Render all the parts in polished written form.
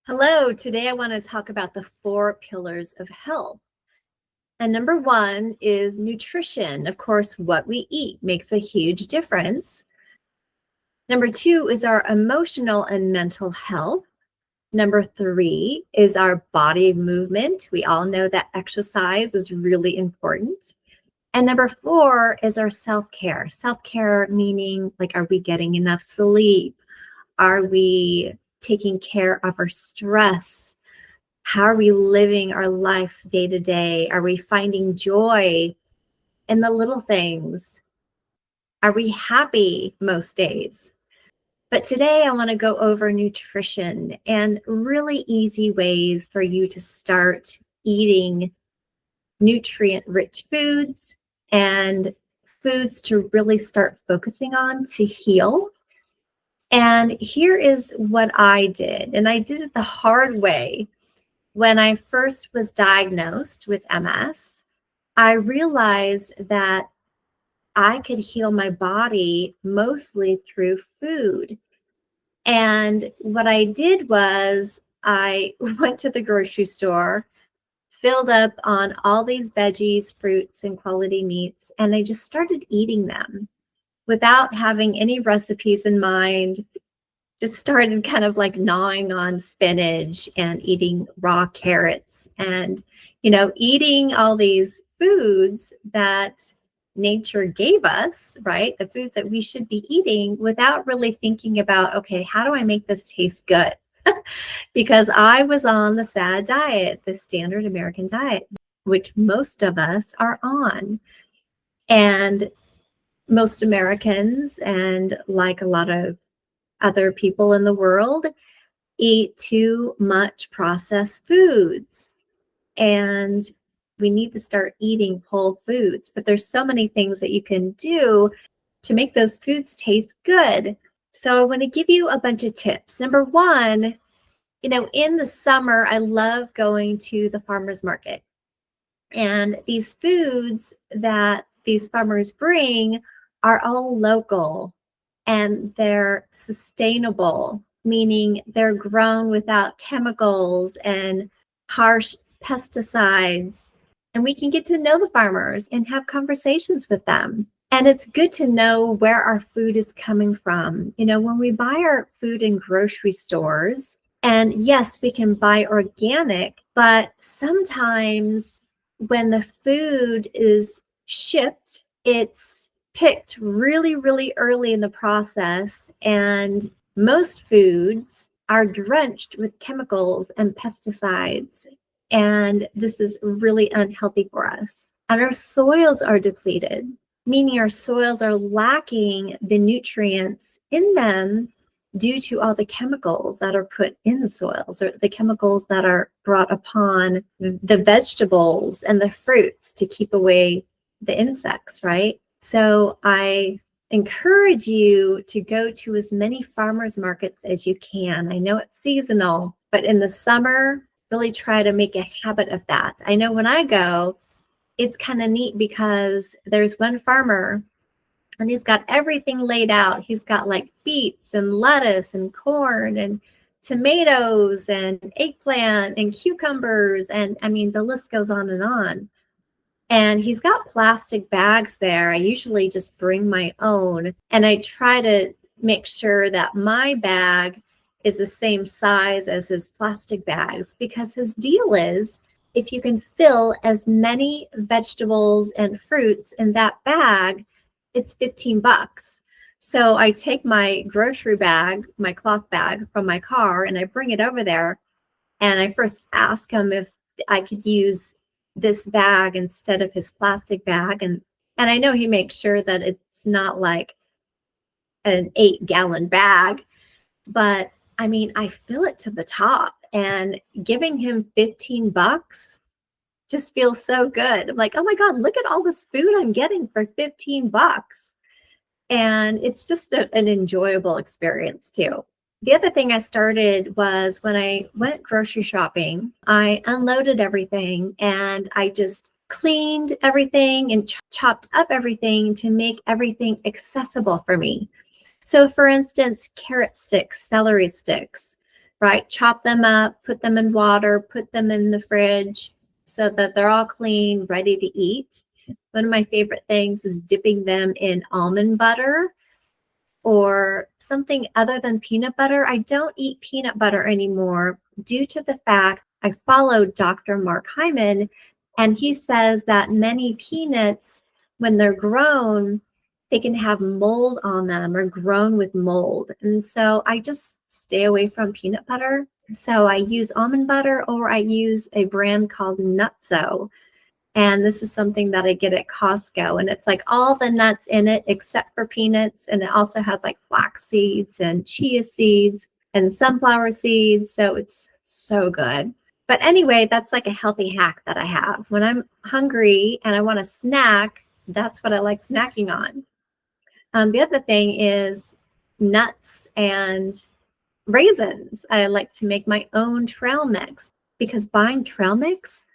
Hello, today I want to talk about the 4 pillars of health. And number 1 is nutrition. Of course, what we eat makes a huge difference. Number 2 is our emotional and mental health. Number 3 is our body movement. We all know that exercise is really important. And number 4 is our self-care. Self-care meaning, like, are we getting enough sleep? Are we taking care of our stress? How are we living our life day to day? Are we finding joy in the little things? Are we happy most days? But today I want to go over nutrition and really easy ways for you to start eating nutrient-rich foods and foods to really start focusing on to heal. And here is what I did, and I did it the hard way. When I first was diagnosed with MS, I realized that I could heal my body mostly through food. And what I did was I went to the grocery store, filled up on all these veggies, fruits, and quality meats, and I just started eating them without having any recipes in mind. Just started kind of like gnawing on spinach and eating raw carrots and, eating all these foods that nature gave us, right? The foods that we should be eating without really thinking about, okay, how do I make this taste good? Because I was on the SAD diet, the standard American diet, which most of us are on. And most Americans, and like a lot of other people in the world, eat too much processed foods. And we need to start eating whole foods. But there's so many things that you can do to make those foods taste good. So I want to give you a bunch of tips. Number 1, in the summer, I love going to the farmer's market. And these foods that these farmers bring are all local and they're sustainable, meaning they're grown without chemicals and harsh pesticides. And we can get to know the farmers and have conversations with them. And it's good to know where our food is coming from. When we buy our food in grocery stores, and yes, we can buy organic, but sometimes when the food is shipped, it's picked really, really early in the process, and most foods are drenched with chemicals and pesticides, and this is really unhealthy for us. And our soils are depleted, meaning our soils are lacking the nutrients in them due to all the chemicals that are put in the soils, or the chemicals that are brought upon the vegetables and the fruits to keep away the insects, right? So I encourage you to go to as many farmers markets as you can. I know it's seasonal, but in the summer, really try to make a habit of that. I know when I go, it's kind of neat because there's one farmer and he's got everything laid out. He's got like beets and lettuce and corn and tomatoes and eggplant and cucumbers. And I mean, the list goes on and on. And he's got plastic bags there. I usually just bring my own, and I try to make sure that my bag is the same size as his plastic bags, because his deal is if you can fill as many vegetables and fruits in that bag, it's $15. So I take my grocery bag, my cloth bag from my car, and I bring it over there. And I first ask him if I could use this bag instead of his plastic bag. And I know he makes sure that it's not like an 8-gallon bag, but I mean, I fill it to the top, and giving him $15 just feels so good. I'm like, oh my God, look at all this food I'm getting for $15. And it's just an enjoyable experience too. The other thing I started was when I went grocery shopping, I unloaded everything and I just cleaned everything and chopped up everything to make everything accessible for me. So for instance, carrot sticks, celery sticks, right? Chop them up, put them in water, put them in the fridge so that they're all clean, ready to eat. One of my favorite things is dipping them in almond butter or something other than peanut butter. I don't eat peanut butter anymore due to the fact I follow Dr. Mark Hyman, and he says that many peanuts, when they're grown, they can have mold on them or grown with mold. And so I just stay away from peanut butter. So I use almond butter, or I use a brand called Nutso. And this is something that I get at Costco. And it's like all the nuts in it except for peanuts. And it also has like flax seeds and chia seeds and sunflower seeds. So it's so good. But anyway, that's like a healthy hack that I have. When I'm hungry and I want a snack, that's what I like snacking on. The other thing is nuts and raisins. I like to make my own trail mix, because buying trail mix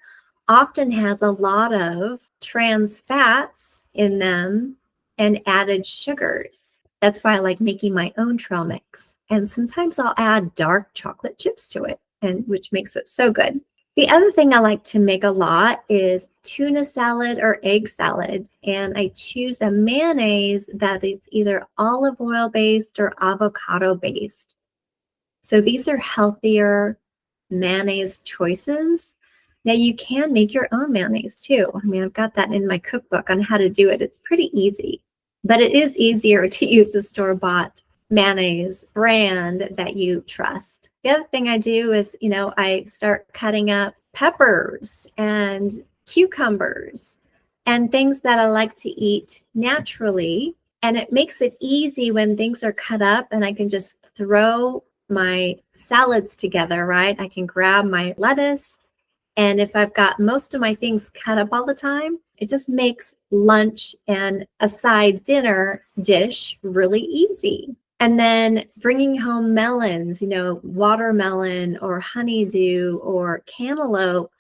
often has a lot of trans fats in them and added sugars. That's why I like making my own trail mix. And sometimes I'll add dark chocolate chips to it, and which makes it so good. The other thing I like to make a lot is tuna salad or egg salad. And I choose a mayonnaise that is either olive oil based or avocado based. So these are healthier mayonnaise choices. Now you can make your own mayonnaise too. I mean, I've got that in my cookbook on how to do it. It's pretty easy, but it is easier to use a store-bought mayonnaise brand that you trust. The other thing I do is, I start cutting up peppers and cucumbers and things that I like to eat naturally. And it makes it easy when things are cut up and I can just throw my salads together, right? I can grab my lettuce, and if I've got most of my things cut up all the time, it just makes lunch and a side dinner dish really easy. And then bringing home melons, watermelon or honeydew or cantaloupe,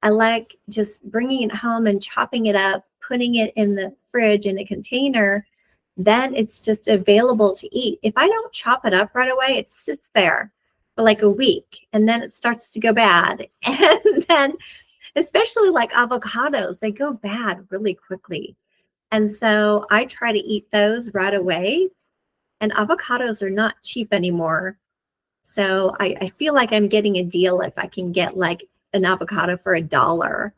I like just bringing it home and chopping it up, putting it in the fridge in a container. Then it's just available to eat. If I don't chop it up right away, it sits there for like a week, and then it starts to go bad. And then, especially like avocados, they go bad really quickly. And so I try to eat those right away. And avocados are not cheap anymore. So I feel like I'm getting a deal if I can get like an avocado for $1.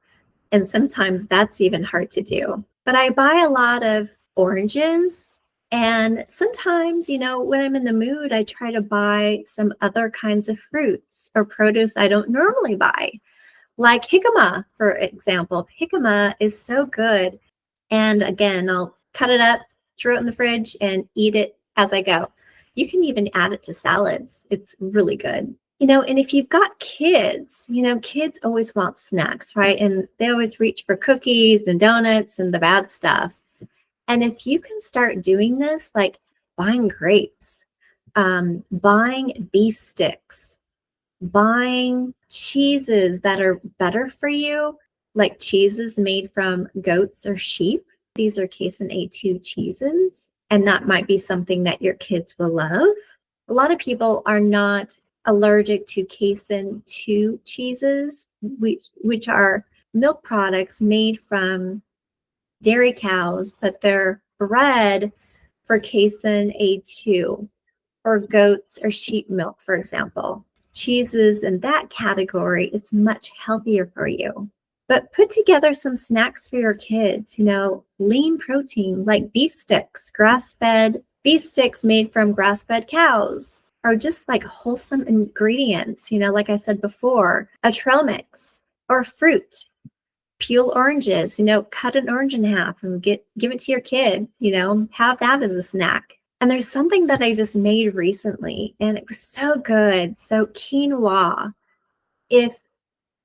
And sometimes that's even hard to do. But I buy a lot of oranges. And sometimes, when I'm in the mood, I try to buy some other kinds of fruits or produce I don't normally buy. Like jicama, for example. Jicama is so good. And again, I'll cut it up, throw it in the fridge, and eat it as I go. You can even add it to salads. It's really good. And if you've got kids, kids always want snacks, right? And they always reach for cookies and donuts and the bad stuff. And if you can start doing this, like buying grapes, buying beef sticks, buying cheeses that are better for you, like cheeses made from goats or sheep. These are casein A2 cheeses, and that might be something that your kids will love. A lot of people are not allergic to casein 2 cheeses, which are milk products made from dairy cows, but they're bred for casein A2 or goats or sheep milk, for example. Cheeses in that category is much healthier for you. But put together some snacks for your kids, lean protein like beef sticks, grass-fed beef sticks made from grass-fed cows, or just like wholesome ingredients, like I said before, a trail mix or fruit. Peel oranges, cut an orange in half and give it to your kid, have that as a snack. And there's something that I just made recently, and it was so good. So quinoa. If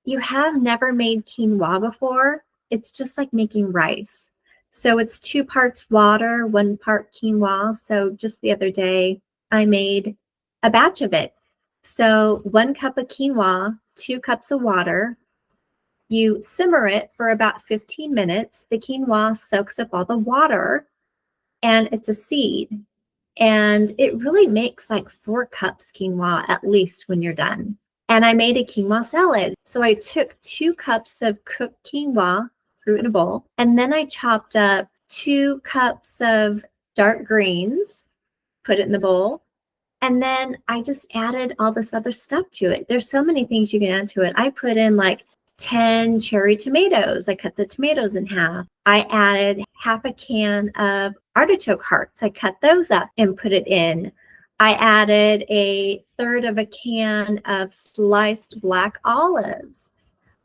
you have never made quinoa before, it's just like making rice. So it's 2 parts water, 1 part quinoa. So just the other day, I made a batch of it. So 1 cup of quinoa, 2 cups of water. You simmer it for about 15 minutes. The quinoa soaks up all the water, and it's a seed. And it really makes like 4 cups quinoa at least when you're done. And I made a quinoa salad. So I took 2 cups of cooked quinoa, threw it in a bowl, and then I chopped up 2 cups of dark greens, put it in the bowl, and then I just added all this other stuff to it. There's so many things you can add to it. I put in like 10 cherry tomatoes. I cut the tomatoes in half. I added half a can of artichoke hearts. I cut those up and put it in. I added a third of a can of sliced black olives.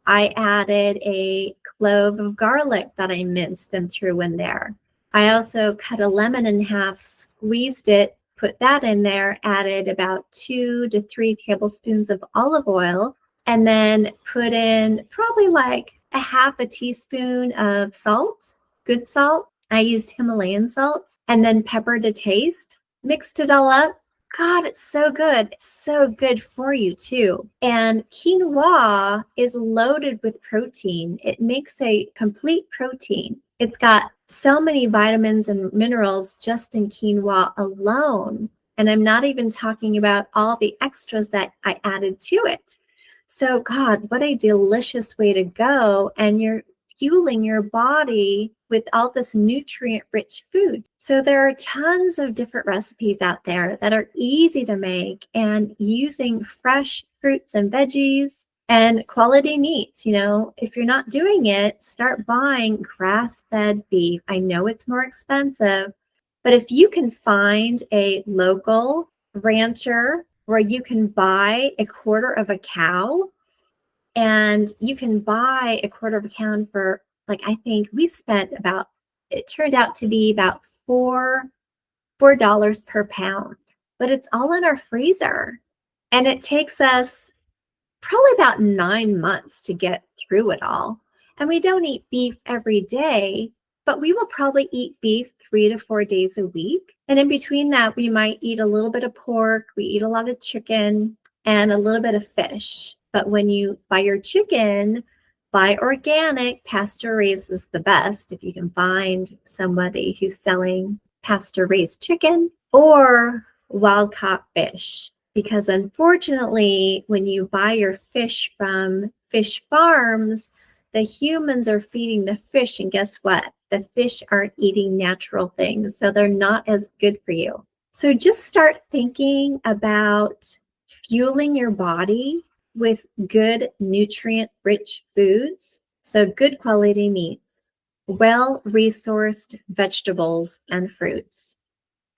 I added a clove of garlic that I minced and threw in there. I also cut a lemon in half, squeezed it, put that in there, added about 2 to 3 tablespoons of olive oil, and then put in probably like a half a teaspoon of salt, good salt. I used Himalayan salt, and then pepper to taste. Mixed it all up. God, it's so good. It's so good for you too. And quinoa is loaded with protein. It makes a complete protein. It's got so many vitamins and minerals just in quinoa alone. And I'm not even talking about all the extras that I added to it. So God, what a delicious way to go. And you're fueling your body with all this nutrient-rich food. So there are tons of different recipes out there that are easy to make and using fresh fruits and veggies and quality meats. You know, if you're not doing it, start buying grass-fed beef. I know it's more expensive, but if you can find a local rancher where you can buy a quarter of a cow, and you can buy a quarter of a cow for, like, I think we spent about, it turned out to be about $4 per pound, but it's all in our freezer. And it takes us probably about 9 months to get through it all. And we don't eat beef every day, but we will probably eat beef 3 to 4 days a week. And in between that, we might eat a little bit of pork, we eat a lot of chicken, and a little bit of fish. But when you buy your chicken, buy organic. Pasture raised is the best if you can find somebody who's selling pasture raised chicken, or wild caught fish. Because unfortunately, when you buy your fish from fish farms, the humans are feeding the fish, and guess what? The fish aren't eating natural things, so they're not as good for you. So just start thinking about fueling your body with good nutrient-rich foods, so good quality meats, well-resourced vegetables and fruits,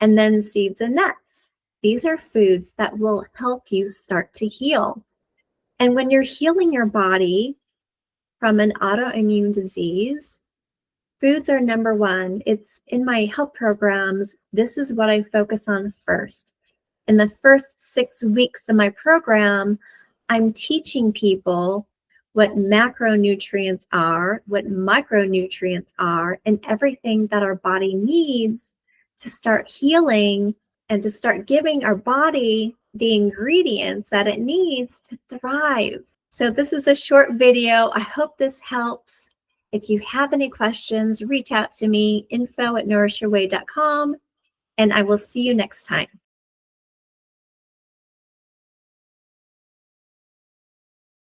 and then seeds and nuts. These are foods that will help you start to heal. And when you're healing your body from an autoimmune disease, foods are number one. It's in my health programs. This is what I focus on first. In the first 6 weeks of my program, I'm teaching people what macronutrients are, what micronutrients are, and everything that our body needs to start healing and to start giving our body the ingredients that it needs to thrive. So this is a short video. I hope this helps. If you have any questions, reach out to me, info@nourishyourway.com, and I will see you next time.